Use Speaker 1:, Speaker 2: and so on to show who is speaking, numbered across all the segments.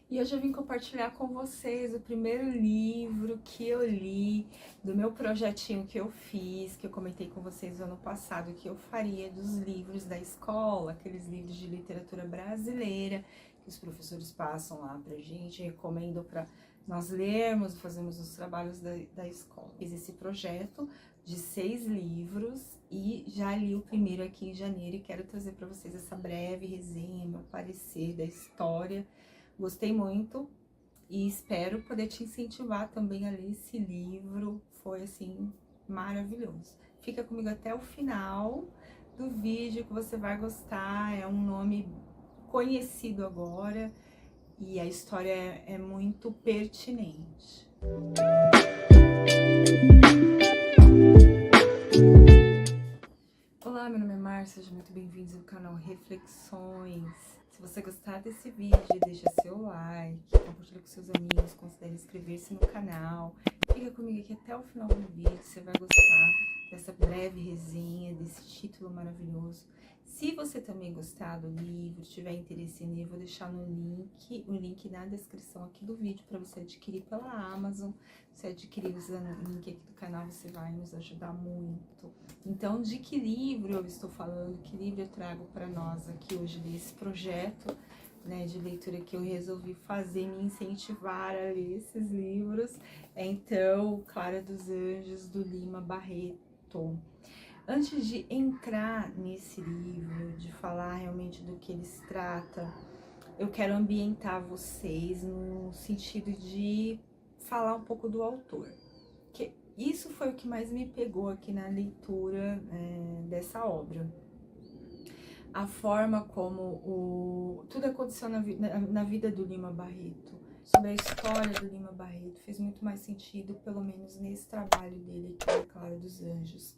Speaker 1: E hoje eu vim compartilhar com vocês o primeiro livro que eu li do meu projetinho que eu fiz, que eu comentei com vocês no ano passado, que eu faria dos livros da escola, aqueles livros de literatura brasileira que os professores passam lá pra gente, recomendam para nós lermos, fazemos os trabalhos da escola. Fiz esse projeto de 6 livros e já li o primeiro aqui em janeiro e quero trazer para vocês essa breve resenha, meu parecer da história. Gostei muito e espero poder te incentivar também a ler esse livro. Foi, assim, maravilhoso. Fica comigo até o final do vídeo que você vai gostar. É um nome conhecido agora e a história é muito pertinente. Olá, meu nome é Márcia, sejam muito bem-vindos ao canal Reflexões. Se você gostar desse vídeo, deixa seu like, compartilha com seus amigos, considere inscrever-se no canal. Fica comigo aqui até o final do vídeo, você vai gostar dessa breve resenha, desse título maravilhoso. Se você também gostar do livro, tiver interesse nele, eu vou deixar o link na descrição aqui do vídeo para você adquirir pela Amazon. Se adquirir usando o link aqui do canal, você vai nos ajudar muito. Então, de que livro eu estou falando, que livro eu trago para nós aqui hoje desse projeto, né, de leitura que eu resolvi fazer, me incentivar a ler esses livros? Então, Clara dos Anjos, do Lima Barreto. Antes de entrar nesse livro, de falar realmente do que ele se trata, eu quero ambientar vocês no sentido de falar um pouco do autor. Que isso foi o que mais me pegou aqui na leitura dessa obra. A forma como tudo aconteceu na vida do Lima Barreto, sobre a história do Lima Barreto, fez muito mais sentido, pelo menos nesse trabalho dele aqui, Clara dos Anjos.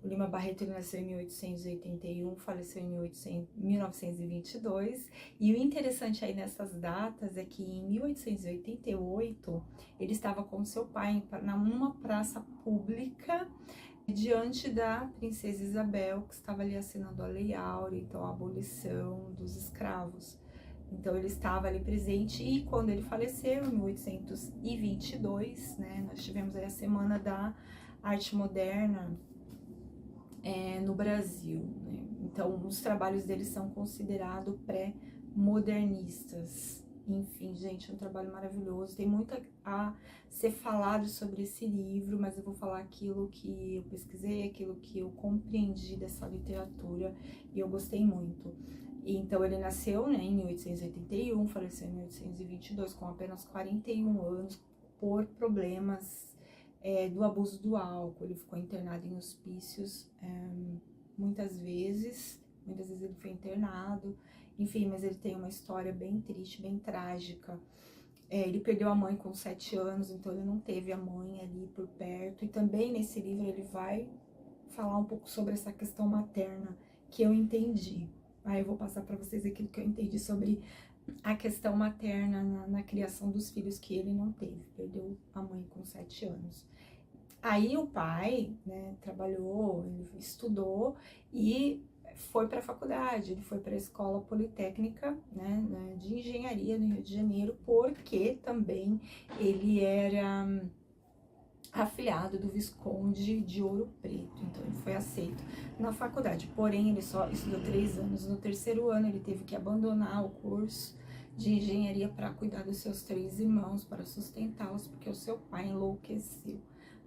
Speaker 1: O Lima Barreto ele nasceu em 1881, faleceu em 1922, e o interessante aí nessas datas é que em 1888 ele estava com seu pai numa praça pública diante da princesa Isabel, que estava ali assinando a Lei Áurea, então a abolição dos escravos. Então ele estava ali presente e quando ele faleceu, em 1822, né, nós tivemos aí a Semana da Arte Moderna no Brasil, né? Então os trabalhos dele são considerados pré-modernistas. Enfim, gente, é um trabalho maravilhoso, tem muito a ser falado sobre esse livro, mas eu vou falar aquilo que eu pesquisei, aquilo que eu compreendi dessa literatura e eu gostei muito. Então ele nasceu, né, em 1881, faleceu em 1822 com apenas 41 anos por problemas do abuso do álcool. Ele ficou internado em hospícios muitas vezes ele foi internado, enfim, mas ele tem uma história bem triste, bem trágica. Ele perdeu a mãe com 7 anos, então ele não teve a mãe ali por perto, e também nesse livro ele vai falar um pouco sobre essa questão materna que eu entendi. Aí eu vou passar para vocês aquilo que eu entendi sobre a questão materna na criação dos filhos que ele não teve, perdeu a mãe com 7 anos. Aí o pai, né, trabalhou, ele estudou e foi para a faculdade, ele foi para a Escola Politécnica, né, de Engenharia no Rio de Janeiro, porque também ele era afilhado do Visconde de Ouro Preto, então ele foi aceito na faculdade, porém ele só estudou 3 anos, no terceiro ano ele teve que abandonar o curso de engenharia para cuidar dos seus 3 irmãos, para sustentá-los, porque o seu pai enlouqueceu.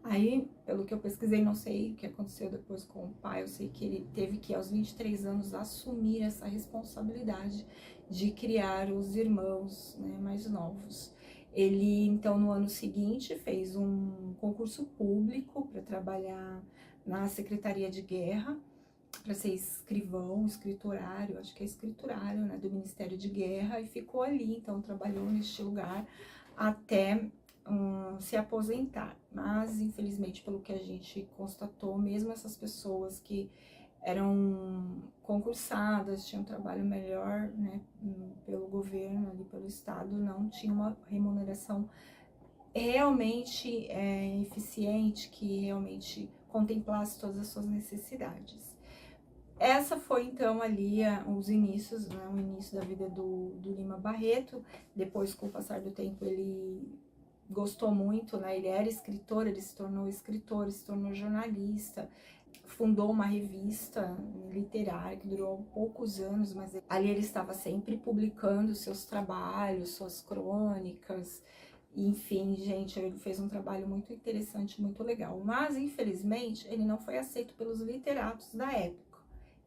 Speaker 1: Aí, pelo que eu pesquisei, não sei o que aconteceu depois com o pai, eu sei que ele teve que, aos 23 anos, assumir essa responsabilidade de criar os irmãos, né, mais novos. Ele, então, no ano seguinte, fez um concurso público para trabalhar na Secretaria de Guerra, para ser escrivão, escriturário, acho que é escriturário, né, do Ministério de Guerra, e ficou ali, então, trabalhou neste lugar até se aposentar. Mas, infelizmente, pelo que a gente constatou, mesmo essas pessoas que eram concursadas, tinham um trabalho melhor, né, pelo governo, ali pelo Estado, não tinha uma remuneração realmente eficiente, que realmente contemplasse todas as suas necessidades. Essa foi então ali os inícios, né, o início da vida do Lima Barreto. Depois, com o passar do tempo, ele gostou muito, né? Ele era escritor, ele se tornou escritor, se tornou jornalista, fundou uma revista literária que durou poucos anos, mas ali ele estava sempre publicando seus trabalhos, suas crônicas. Enfim, gente, ele fez um trabalho muito interessante, muito legal. Mas, infelizmente, ele não foi aceito pelos literatos da época.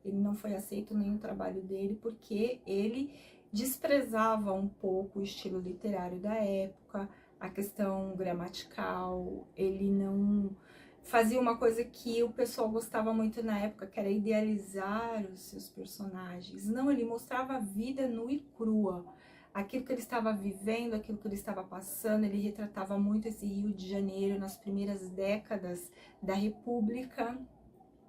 Speaker 1: Ele não foi aceito nenhum trabalho dele porque ele desprezava um pouco o estilo literário da época, a questão gramatical. Ele não fazia uma coisa que o pessoal gostava muito na época, que era idealizar os seus personagens. Não, ele mostrava a vida nua e crua. Aquilo que ele estava vivendo, aquilo que ele estava passando, ele retratava muito esse Rio de Janeiro nas primeiras décadas da República.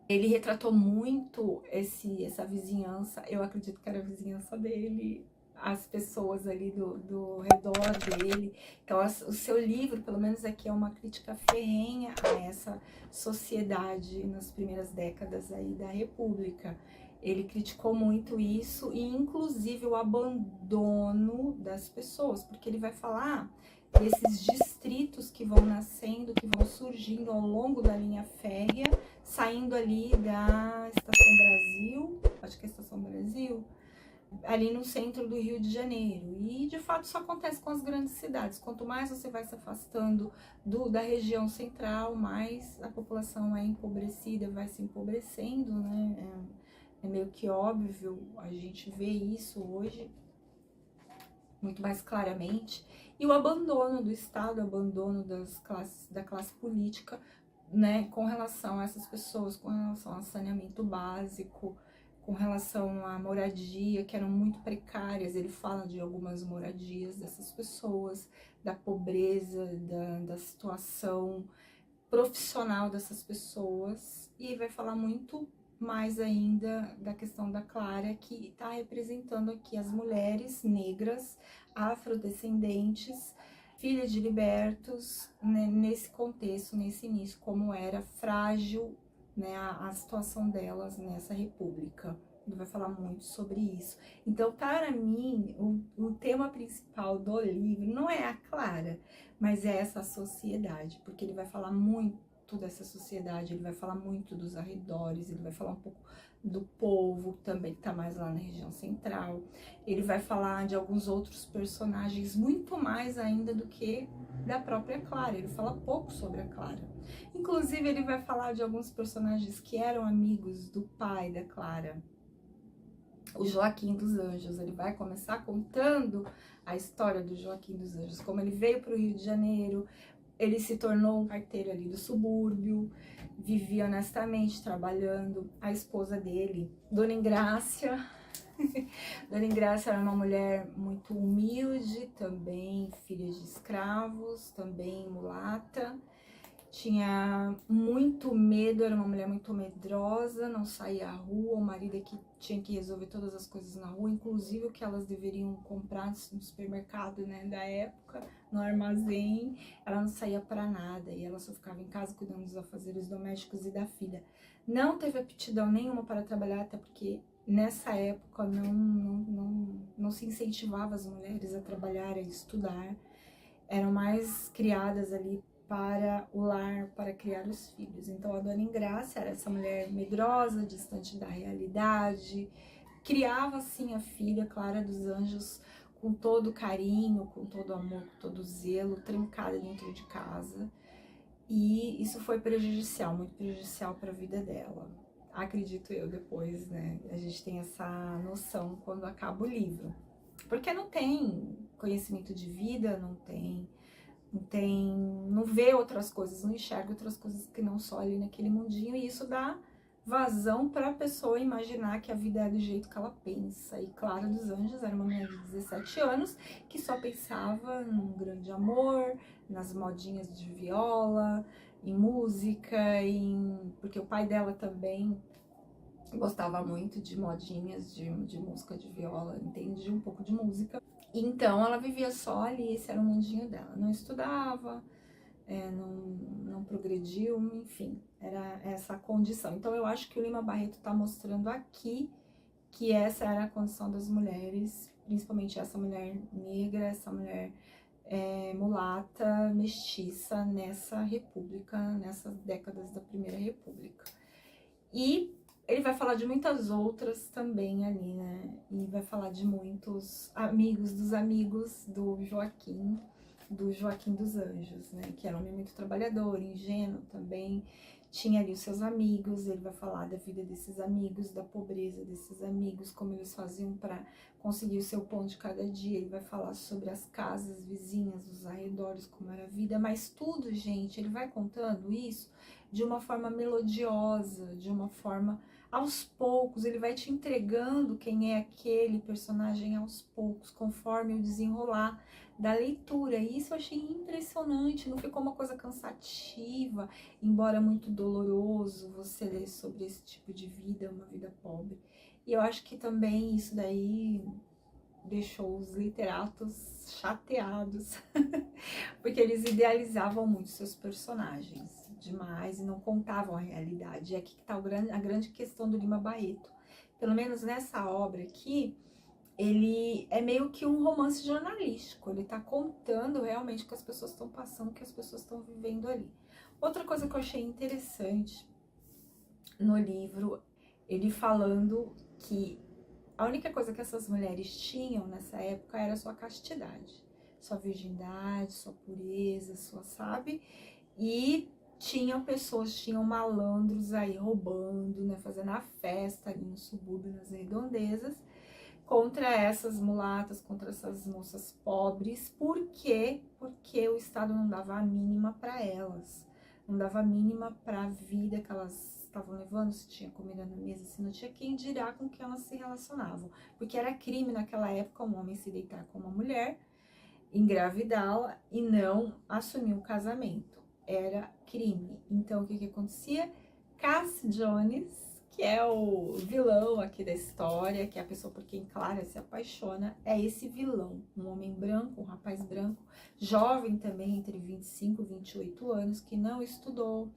Speaker 1: Ele retratou muito essa vizinhança, eu acredito que era a vizinhança dele, as pessoas ali do redor dele. Então, o seu livro, pelo menos aqui, é uma crítica ferrenha a essa sociedade nas primeiras décadas aí da República. Ele criticou muito isso e, inclusive, o abandono das pessoas, porque ele vai falar desses distritos que vão nascendo, que vão surgindo ao longo da linha férrea, saindo ali da Estação Brasil, acho que é a Estação Brasil, ali no centro do Rio de Janeiro. E, de fato, isso acontece com as grandes cidades. Quanto mais você vai se afastando da região central, mais a população é empobrecida, vai se empobrecendo, né? É meio que óbvio, a gente vê isso hoje muito mais claramente. E o abandono do Estado, o abandono da classe política, né, com relação a essas pessoas, com relação ao saneamento básico, com relação à moradia, que eram muito precárias. Ele fala de algumas moradias dessas pessoas, da pobreza, da situação profissional dessas pessoas, e vai falar muito mais ainda da questão da Clara, que está representando aqui as mulheres negras, afrodescendentes, filhas de libertos, né, nesse contexto, nesse início, como era frágil, né, a situação delas nessa república. Ele vai falar muito sobre isso. Então, para mim, o tema principal do livro não é a Clara, mas é essa sociedade, porque ele vai falar muito dessa sociedade, ele vai falar muito dos arredores, ele vai falar um pouco do povo também, que tá mais lá na região central. Ele vai falar de alguns outros personagens, muito mais ainda do que da própria Clara. Ele fala pouco sobre a Clara. Inclusive, ele vai falar de alguns personagens que eram amigos do pai da Clara, o Joaquim dos Anjos. Ele vai começar contando a história do Joaquim dos Anjos, como ele veio para o Rio de Janeiro. Ele se tornou um carteiro ali do subúrbio, vivia honestamente trabalhando. A esposa dele, Dona Engrácia, Dona Engrácia era uma mulher muito humilde, também filha de escravos, também mulata. Tinha muito medo, era uma mulher muito medrosa, não saía à rua, o marido é que tinha que resolver todas as coisas na rua, inclusive o que elas deveriam comprar no supermercado, né, da época, no armazém. Ela não saía para nada e ela só ficava em casa cuidando dos afazeres domésticos e da filha. Não teve aptidão nenhuma para trabalhar, até porque nessa época não se incentivava as mulheres a trabalhar, a estudar. Eram mais criadas ali para o lar, para criar os filhos. Então, a Dona Engrácia era essa mulher medrosa, distante da realidade, criava, assim, a filha, Clara dos Anjos, com todo carinho, com todo amor, com todo zelo, trancada dentro de casa. E isso foi prejudicial, muito prejudicial para a vida dela. Acredito eu, depois, né, a gente tem essa noção quando acaba o livro. Porque não tem conhecimento de vida, não vê outras coisas, não enxerga outras coisas que não só ali naquele mundinho, e isso dá vazão para a pessoa imaginar que a vida é do jeito que ela pensa. E Clara dos Anjos era uma menina de 17 anos que só pensava num grande amor, nas modinhas de viola, em música, porque o pai dela também gostava muito de modinhas de música de viola, entendia um pouco de música. Então, ela vivia só ali, esse era o mundinho dela. Não estudava, não progrediu, enfim, era essa a condição. Então eu acho que o Lima Barreto está mostrando aqui que essa era a condição das mulheres, principalmente essa mulher negra, essa mulher mulata, mestiça nessa república, nessas décadas da Primeira República. E ele vai falar de muitas outras também ali, né? E vai falar de muitos amigos dos amigos do Joaquim dos Anjos, né? Que era um homem muito trabalhador, ingênuo também. Tinha ali os seus amigos, ele vai falar da vida desses amigos, da pobreza desses amigos, como eles faziam para conseguir o seu pão de cada dia. Ele vai falar sobre as casas vizinhas, os arredores, como era a vida, mas tudo, gente, ele vai contando isso de uma forma melodiosa, de uma forma aos poucos, ele vai te entregando quem é aquele personagem aos poucos, conforme o desenrolar da leitura. E isso eu achei impressionante, não ficou uma coisa cansativa, embora muito doloroso você ler sobre esse tipo de vida, uma vida pobre. E eu acho que também isso daí deixou os literatos chateados, porque eles idealizavam muito seus personagens demais e não contavam a realidade. E aqui que está a grande questão do Lima Barreto. Pelo menos nessa obra aqui, ele é meio que um romance jornalístico. Ele está contando realmente o que as pessoas estão passando, o que as pessoas estão vivendo ali. Outra coisa que eu achei interessante no livro, ele falando que a única coisa que essas mulheres tinham nessa época era sua castidade, sua virgindade, sua pureza, sua, sabe? E tinham malandros aí roubando, né, fazendo a festa ali no subúrbio, nas redondezas, contra essas mulatas, contra essas moças pobres. Por quê? Porque o Estado não dava a mínima para elas, não dava a mínima para a vida que elas estavam levando, se tinha comida na mesa, se não tinha, quem dirá com que elas se relacionavam. Porque era crime naquela época um homem se deitar com uma mulher, engravidá-la e não assumir o casamento. Era crime. Então, o que acontecia? Cass Jones, que é o vilão aqui da história, que é a pessoa por quem Clara se apaixona, é esse vilão. Um homem branco, um rapaz branco, jovem também, entre 25 e 28 anos, que não estudou,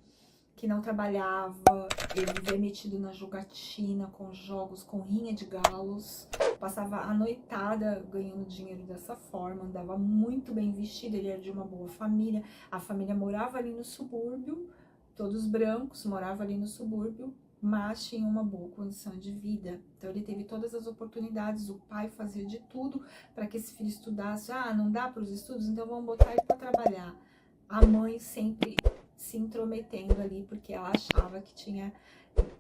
Speaker 1: que não trabalhava, ele vivia metido na jogatina, com jogos, com rinha de galos, passava a noitada ganhando dinheiro dessa forma, andava muito bem vestido, ele era de uma boa família, a família morava ali no subúrbio, todos brancos, moravam ali no subúrbio, mas tinha uma boa condição de vida. Então ele teve todas as oportunidades, o pai fazia de tudo para que esse filho estudasse. Ah, não dá para os estudos, então vamos botar ele para trabalhar. A mãe sempre se intrometendo ali, porque ela achava que tinha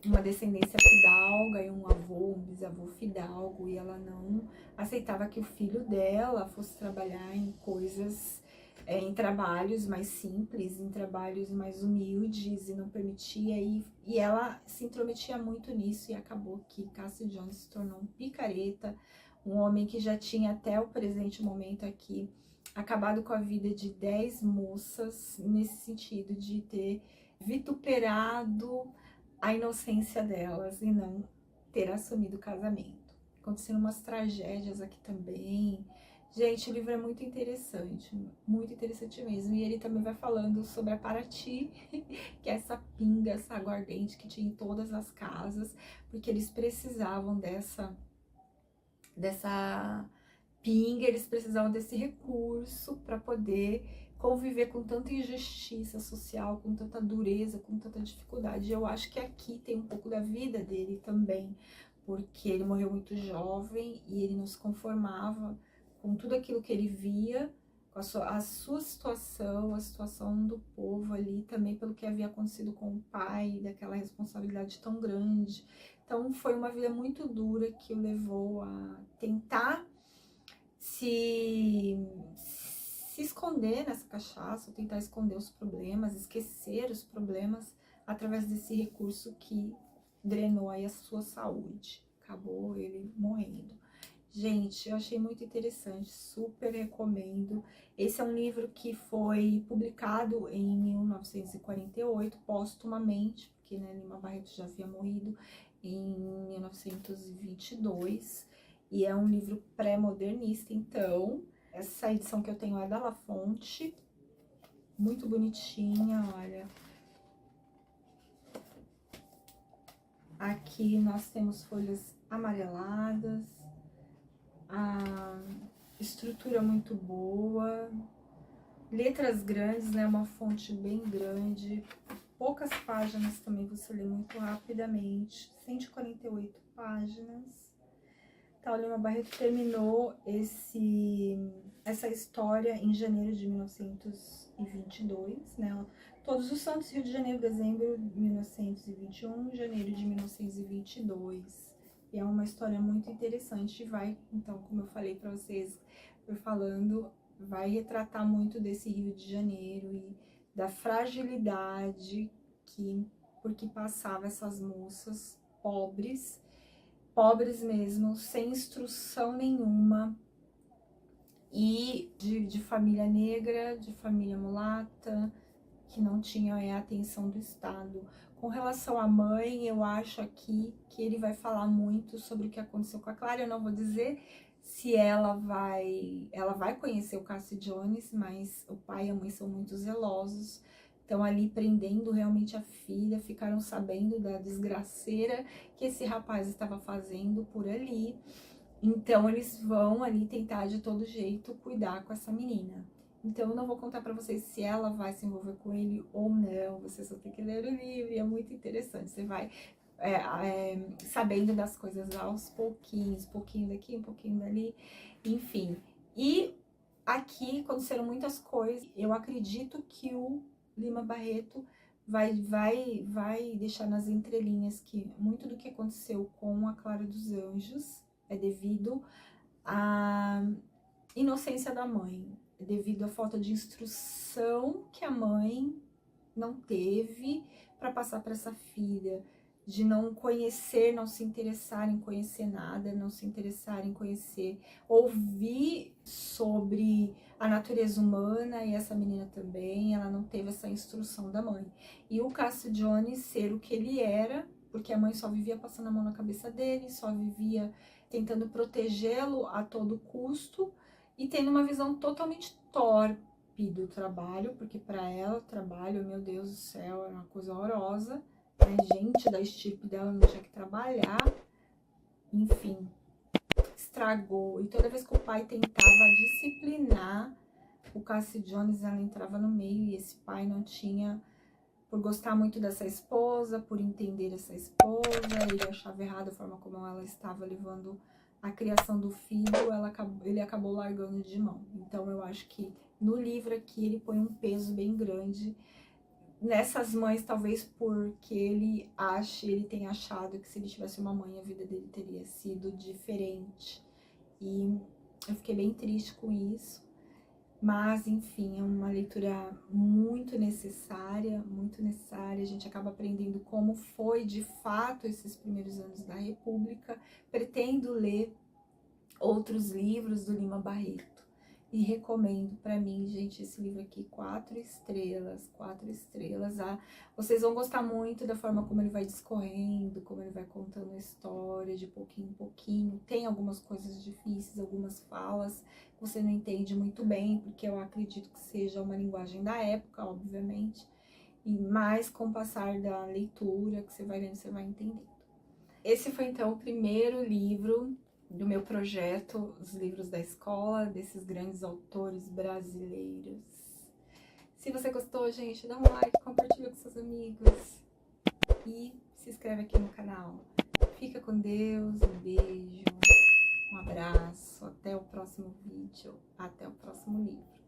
Speaker 1: uma descendência fidalga e um avô, um bisavô fidalgo, e ela não aceitava que o filho dela fosse trabalhar em coisas, em trabalhos mais simples, em trabalhos mais humildes, e não permitia, e ela se intrometia muito nisso, e acabou que Cassie Jones se tornou um picareta, um homem que já tinha até o presente momento aqui acabado com a vida de 10 moças, nesse sentido de ter vituperado a inocência delas e não ter assumido o casamento. Aconteceram umas tragédias aqui também. Gente, o livro é muito interessante mesmo. E ele também vai falando sobre a Paraty, que é essa pinga, essa aguardente que tinha em todas as casas, porque eles precisavam dessa pinga, eles precisavam desse recurso para poder conviver com tanta injustiça social, com tanta dureza, com tanta dificuldade. Eu acho que aqui tem um pouco da vida dele também, porque ele morreu muito jovem e ele não se conformava com tudo aquilo que ele via, com a sua situação, a situação do povo ali, também pelo que havia acontecido com o pai, daquela responsabilidade tão grande. Então foi uma vida muito dura que o levou a tentar se esconder nessa cachaça, tentar esconder os problemas, esquecer os problemas através desse recurso que drenou aí a sua saúde. Acabou ele morrendo. Gente, eu achei muito interessante, super recomendo. Esse é um livro que foi publicado em 1948, póstumamente, porque né, Lima Barreto já havia morrido em 1922. E é um livro pré-modernista, então, essa edição que eu tenho é da La Fonte. muito bonitinha, olha. Aqui nós temos folhas amareladas, a estrutura muito boa, letras grandes, né? Uma fonte bem grande, poucas páginas também, você lê muito rapidamente, 148 páginas. Tá, o Lima Barreto terminou essa história em janeiro de 1922, né? Todos os Santos, Rio de Janeiro, dezembro de 1921, janeiro de 1922. E é uma história muito interessante, vai, então, como eu falei pra vocês, vai retratar muito desse Rio de Janeiro e da fragilidade porque passava essas moças pobres mesmo, sem instrução nenhuma, e de família negra, de família mulata, que não tinha a atenção do Estado. Com relação à mãe, eu acho aqui que ele vai falar muito sobre o que aconteceu com a Clara. Eu não vou dizer se ela vai conhecer o Cassie Jones, mas o pai e a mãe são muito zelosos. Estão ali prendendo realmente a filha, ficaram sabendo da desgraceira que esse rapaz estava fazendo por ali. Então eles vão ali tentar de todo jeito cuidar com essa menina. Então eu não vou contar pra vocês se ela vai se envolver com ele ou não, você só tem que ler o livro e é muito interessante. Você vai sabendo das coisas aos pouquinhos, pouquinho daqui, um pouquinho dali, enfim. E aqui aconteceram muitas coisas, eu acredito que o Lima Barreto vai deixar nas entrelinhas que muito do que aconteceu com a Clara dos Anjos é devido à inocência da mãe, é devido à falta de instrução que a mãe não teve para passar para essa filha, de não conhecer, não se interessar em conhecer nada, não se interessar em conhecer, ouvir sobre a natureza humana, e essa menina também, ela não teve essa instrução da mãe. E o Cassie Jones ser o que ele era, porque a mãe só vivia passando a mão na cabeça dele, só vivia tentando protegê-lo a todo custo, e tendo uma visão totalmente torpe do trabalho, porque para ela o trabalho, meu Deus do céu, é uma coisa horrorosa, né? Gente da estirpe dela não tinha que trabalhar, enfim, estragou. E toda vez que o pai tentava disciplinar o Cassie Jones, ela entrava no meio, e esse pai não tinha, por gostar muito dessa esposa, por entender essa esposa, ele achava errado a forma como ela estava levando a criação do filho, ele acabou largando de mão. Então eu acho que no livro aqui ele põe um peso bem grande nessas mães, talvez porque ele tenha achado que se ele tivesse uma mãe, a vida dele teria sido diferente. E eu fiquei bem triste com isso. Mas, enfim, é uma leitura muito necessária, a gente acaba aprendendo como foi, de fato, esses primeiros anos da República. Pretendo ler outros livros do Lima Barreto e recomendo para mim, gente, esse livro aqui, 4 estrelas, 4 estrelas. Vocês vão gostar muito da forma como ele vai discorrendo, como ele vai contando a história de pouquinho em pouquinho. Tem algumas coisas difíceis, algumas falas que você não entende muito bem, porque eu acredito que seja uma linguagem da época, obviamente, mas com o passar da leitura que você vai lendo, você vai entendendo. Esse foi então o primeiro livro do meu projeto, os livros da escola, desses grandes autores brasileiros. Se você gostou, gente, dá um like, compartilha com seus amigos e se inscreve aqui no canal. Fica com Deus, um beijo, um abraço, até o próximo vídeo, até o próximo livro.